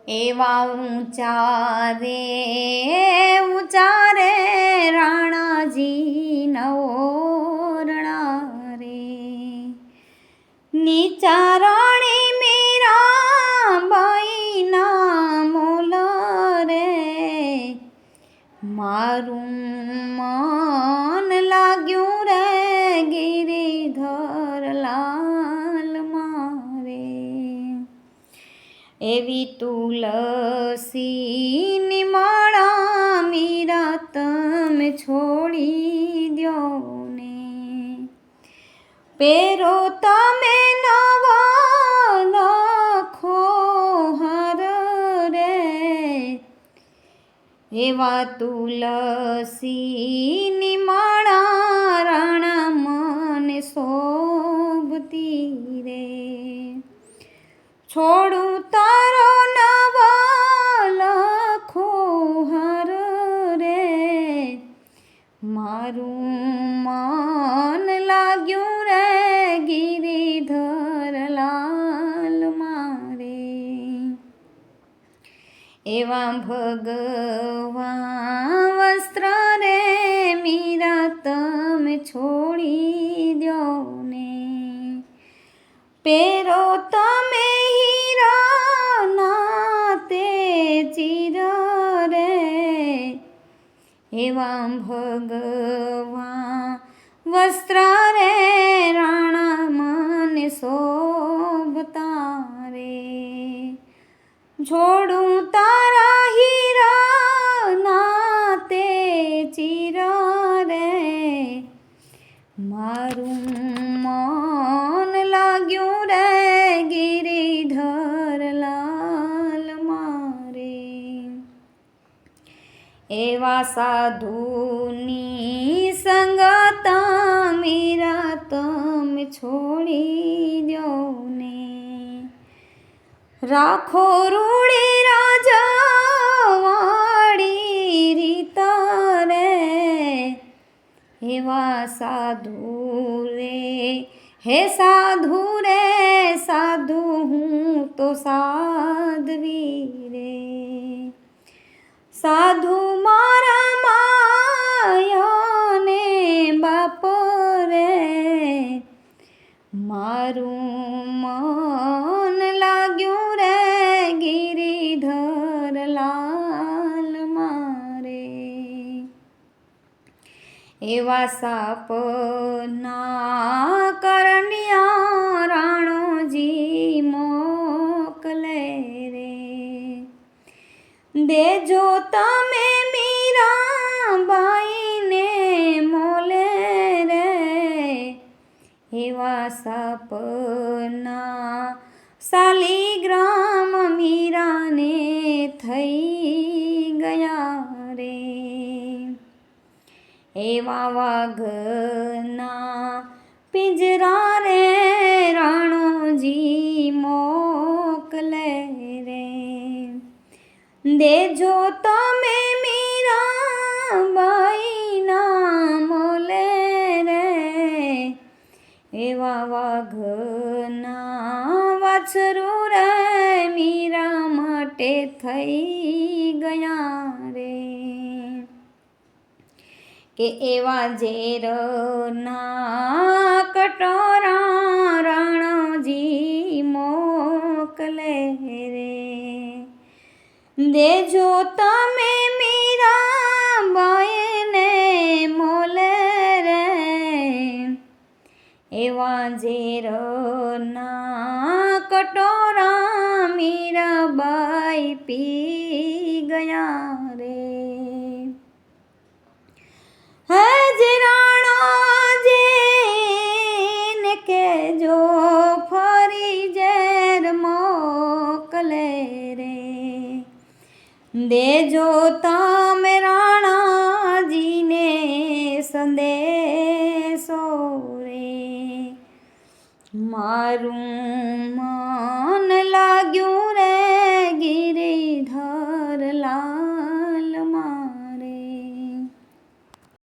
એવા ઊંચા રે રાણાજી નવોરણા રે, નીચા રાણી મીરાબાઈના મોલ રે, મારું મન લાગ્યું રે ગિરિધર લાલ મારે, એવી તુલસીની માળા મીરા તમે છોડી દ્યો ને, પેરો તમે નવા લખો હાર રે, એવા તુલસીની માળા રાણા મને શોભતી રે, છોડું તારો નવા લખો હાર રે, મારું મન લાગ્યું રે ગિરિધર લાલ મારે, એવા ભગવાન વસ્ત્ર રે મીરા તમે છોડી દ્યો ને, પેરો તમે હીરાના તે ચીર રે, એવા ભગવાન વસ્ત્ર રે રાણા મને શોભતા રે, જોડું તારા હીરાના તે ચીર રે, મારું મન લાગ્યું રે ગિરિધર લાલ મારે, એવા સાધુની સંગતા મીરા તમે છોડી દ્યો ને, રાખો રૂડી રાજાવાળી રીત રે, એવા સાધુ રે હે સાધુ રે સાધુ હું તો સાધવી રે, સાધુ મારા માયાને બાપ રે, મારું મન લાગ્યું રે ગિરિધર લાલ મારે, એવા સાપના કરણિયા રાણોજી મોકલે રે, દેજો તમે મીરાબાઈને મોલે રે, એવા સપના શાલિગ્રામ મીરાને થઈ ગયા રે, એવા વાઘના પિંજરા રે રાણોજી મોકલે રે, દેજો તમે મીરાબાઈના મોલે રે, એવા વાઘના વાછરું રે મીરા માટે થઈ ગયા રે, કે એવા ઝેરના કટોરા રાણોજી મોકલે રે, દેજો તમે મીરાબાઈને મોલે રે, એવા ઝેરના કટોરા મીરાબાઈ પી ગયા રે, હજ રાણાજીને કેજો ફરી ઝેર મોકલે રે, દેજો તમે રાણાજીને સંદેશો રે, મારું મન લાગ્યું